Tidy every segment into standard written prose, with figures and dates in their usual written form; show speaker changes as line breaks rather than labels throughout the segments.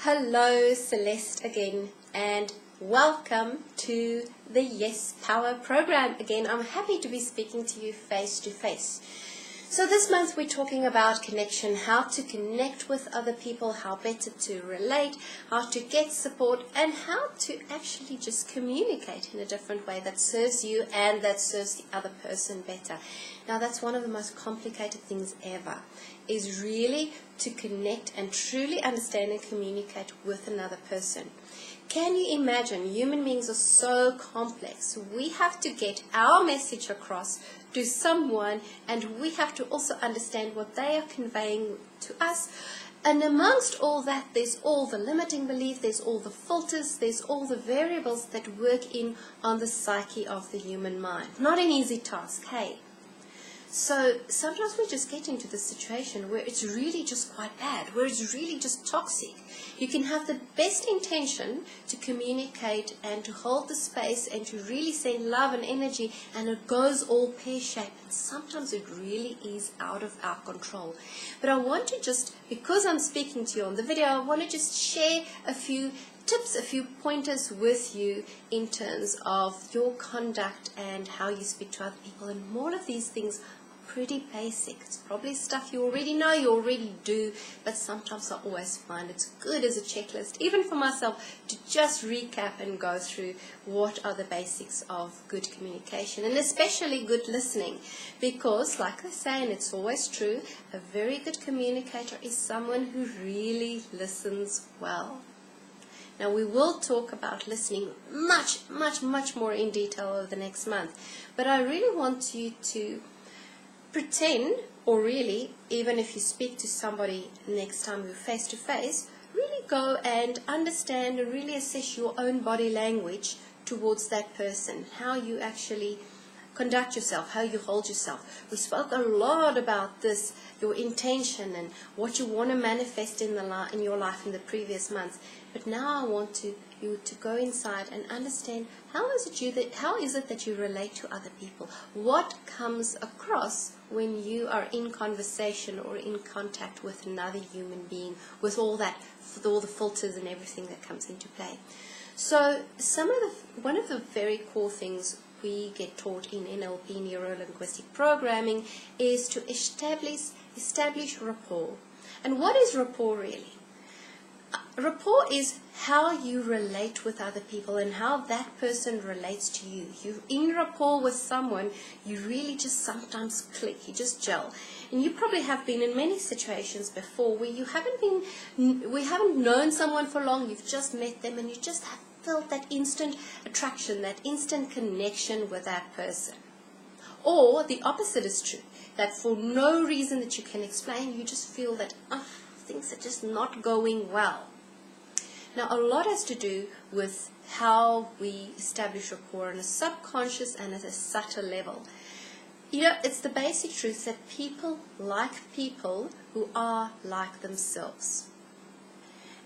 Hello, Celeste again, and welcome to the Yes Power program. Again, I'm happy to be speaking to you face to face. So this month we're talking about connection, how to connect with other people, how better to relate, how to get support, and how to actually just communicate in a different way that serves you and that serves the other person better. Now that's one of the most complicated things ever, is really to connect and truly understand and communicate with another person. Can you imagine? Human beings are so complex. We have to get our message across to someone, and we have to also understand what they are conveying to us. And amongst all that, there's all the limiting belief, there's all the filters, there's all the variables that work in on the psyche of the human mind. Not an easy task, hey? So sometimes we just get into this situation where it's really just quite bad, where it's really just toxic. You can have the best intention to communicate and to hold the space and to really send love and energy, and it goes all pear-shaped. And sometimes it really is out of our control. But I want to just, because I'm speaking to you on the video, I want to just share a few tips, a few pointers with you in terms of your conduct and how you speak to other people. And all of these things are pretty basic. It's probably stuff you already know, you already do, but sometimes I always find it's good as a checklist, even for myself, to just recap and go through what are the basics of good communication, and especially good listening. Because, like I say, and it's always true, a very good communicator is someone who really listens well. Now, we will talk about listening much more in detail over the next month. But I really want you to pretend, or really, even if you speak to somebody next time you're face to face, really go and understand and really assess your own body language towards that person, how you actually conduct yourself, how you hold yourself. We spoke a lot about this, your intention and what you want to manifest in your life in the previous months. But now I want you to go inside and understand how is it that you relate to other people? What comes across when you are in conversation or in contact with another human being, with all the filters and everything that comes into play? So one of the very core things we get taught in NLP, Neuro-Linguistic Programming, is to establish rapport. And what is rapport really? Rapport is how you relate with other people and how that person relates to you. You're in rapport with someone, you really just sometimes click, you just gel. And you probably have been in many situations before where we haven't known someone for long, you've just met them and you just have felt that instant attraction, that instant connection with that person. Or the opposite is true, that for no reason that you can explain, you just feel that things are just not going well. Now, a lot has to do with how we establish rapport on a subconscious and at a subtle level. You know, it's the basic truth that people like people who are like themselves.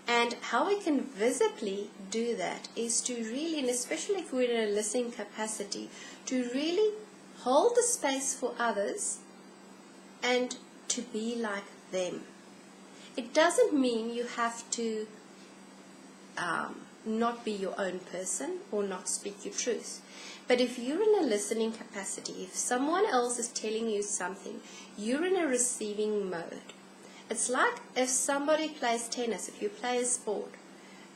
And how we can visibly do that is to really, and especially if we're in a listening capacity, to really hold the space for others and to be like them. It doesn't mean you have to not be your own person or not speak your truth. But if you're in a listening capacity, if someone else is telling you something, you're in a receiving mode. It's like if somebody plays tennis, if you play a sport,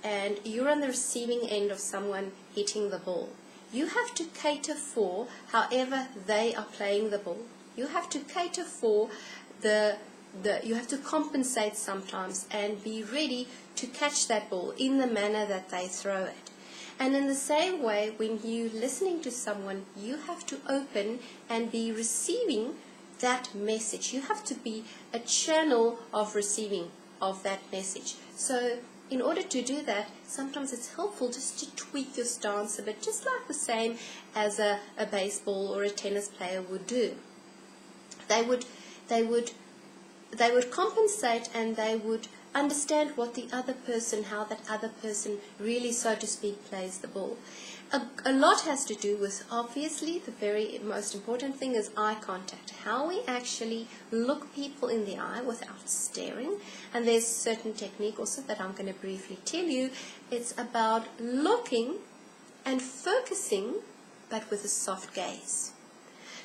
and you're on the receiving end of someone hitting the ball. You have to cater for however they are playing the ball. You have to cater for you have to compensate sometimes and be ready to catch that ball in the manner that they throw it. And in the same way, when you're listening to someone, you have to open and be receiving that message. You have to be a channel of receiving of that message. So in order to do that, sometimes it's helpful just to tweak your stance a bit, just like the same as a baseball or a tennis player would do. They would compensate, and they would understand what the other person, how that other person really, so to speak, plays the ball. a lot has to do with, obviously, the very most important thing is eye contact. How we actually look people in the eye without staring. And there's a certain technique also that I'm going to briefly tell you. It's about looking and focusing, but with a soft gaze.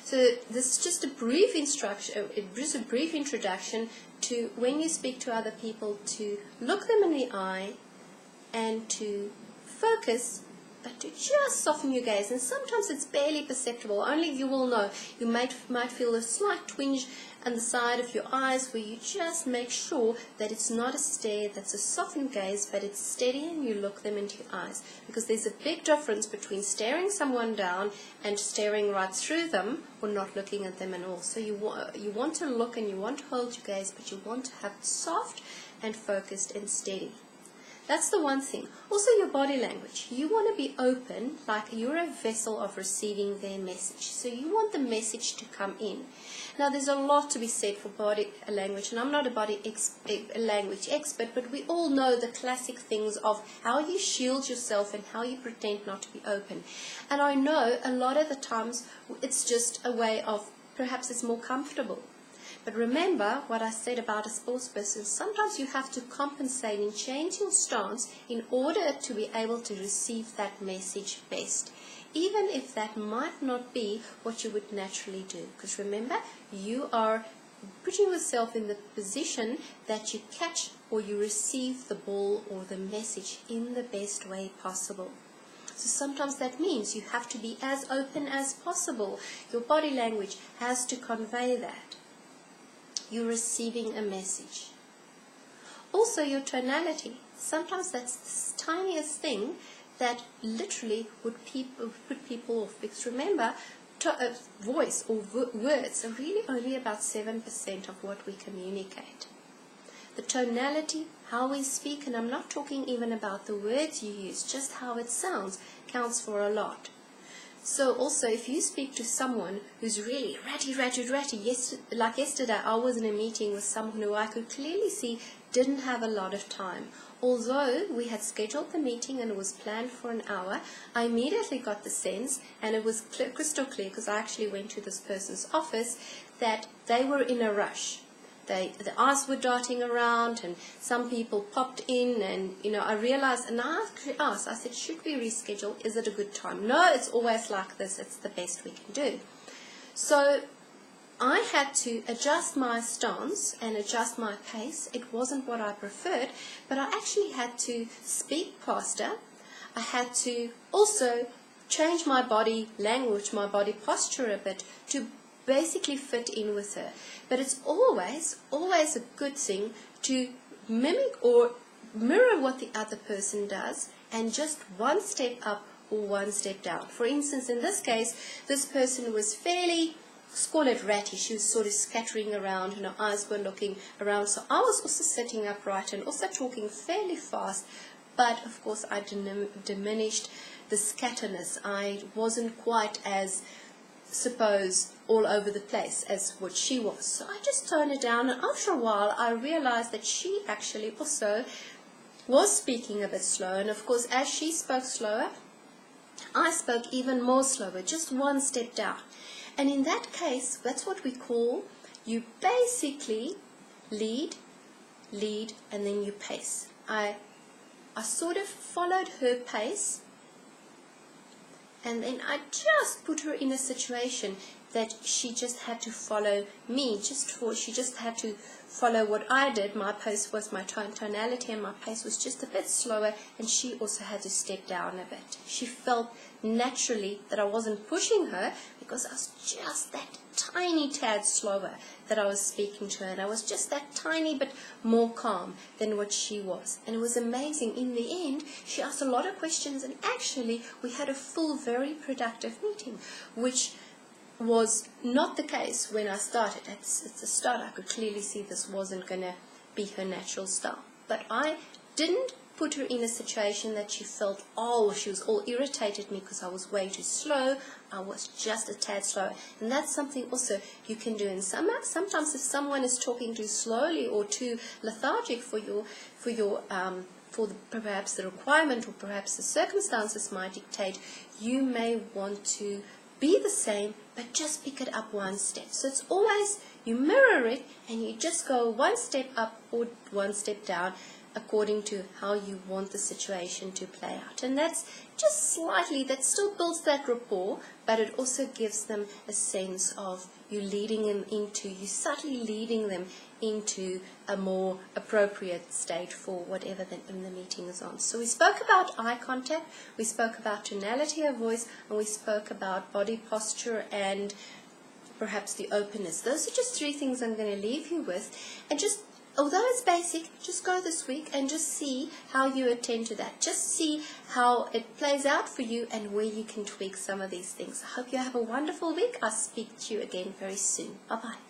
So this is just a brief introduction to when you speak to other people, to look them in the eye and to focus, but to just soften your gaze. And sometimes it's barely perceptible, only you will know. You might feel a slight twinge on the side of your eyes where you just make sure that it's not a stare, that's a softened gaze, but it's steady and you look them into your eyes. Because there's a big difference between staring someone down and staring right through them or not looking at them at all. So you want to look and you want to hold your gaze, but you want to have it soft and focused and steady. That's the one thing. Also your body language. You want to be open, like you're a vessel of receiving their message. So you want the message to come in. Now there's a lot to be said for body language, and I'm not a language expert, but we all know the classic things of how you shield yourself and how you pretend not to be open. And I know a lot of the times it's just a way of, perhaps it's more comfortable. But remember what I said about a sports person, sometimes you have to compensate and change your stance in order to be able to receive that message best, even if that might not be what you would naturally do. Because remember, you are putting yourself in the position that you catch or you receive the ball or the message in the best way possible. So sometimes that means you have to be as open as possible. Your body language has to convey that you're receiving a message. Also your tonality. Sometimes that's the tiniest thing that literally would put people off. Because remember, voice or words are really only about 7% of what we communicate. The tonality, how we speak, and I'm not talking even about the words you use, just how it sounds, counts for a lot. So also, if you speak to someone who's really ratty, like yesterday, I was in a meeting with someone who I could clearly see didn't have a lot of time. Although we had scheduled the meeting and it was planned for an hour, I immediately got the sense, and it was crystal clear because I actually went to this person's office, that they were in a rush. The eyes were darting around, and some people popped in, and I realized, and I asked, I said, should we reschedule? Is it a good time? No, it's always like this. It's the best we can do. So I had to adjust my stance and adjust my pace. It wasn't what I preferred, but I actually had to speak faster. I had to also change my body language, my body posture a bit to basically fit in with her. But it's always a good thing to mimic or mirror what the other person does, and just one step up or one step down. For instance, in this case, this person was fairly, let's call it ratty. She was sort of scattering around and her eyes were looking around. So I was also sitting upright and also talking fairly fast, but of course I diminished the scatterness. I wasn't quite as, suppose, all over the place as what she was. So I just toned it down, and after a while I realized that she actually also was speaking a bit slow, and of course as she spoke slower, I spoke even more slower, just one step down. And in that case, that's what we call, you basically lead, and then you pace. I sort of followed her pace, and then I just put her in a situation that she just had to follow me. She just had to follow what I did. My pace was my tonality, and my pace was just a bit slower, and she also had to step down a bit. She felt naturally that I wasn't pushing her because I was just that tiny tad slower that I was speaking to her, and I was just that tiny bit more calm than what she was. And it was amazing. In the end, she asked a lot of questions, and actually we had a full, very productive meeting, which was not the case when I started. At the start, I could clearly see this wasn't going to be her natural style. But I didn't put her in a situation that she felt, oh, she was all irritated at me because I was way too slow. I was just a tad slow. And that's something also you can do. And sometimes if someone is talking too slowly or too lethargic perhaps the requirement or perhaps the circumstances might dictate, you may want to be the same, but just pick it up one step. So it's always, you mirror it and you just go one step up or one step down according to how you want the situation to play out. And that's just slightly, that still builds that rapport, but it also gives them a sense of you subtly leading them into a more appropriate state for whatever in the meeting is on. So we spoke about eye contact, we spoke about tonality of voice, and we spoke about body posture and perhaps the openness. Those are just 3 things I'm going to leave you with. And just, although it's basic, just go this week and just see how you attend to that. Just see how it plays out for you and where you can tweak some of these things. I hope you have a wonderful week. I'll speak to you again very soon. Bye-bye.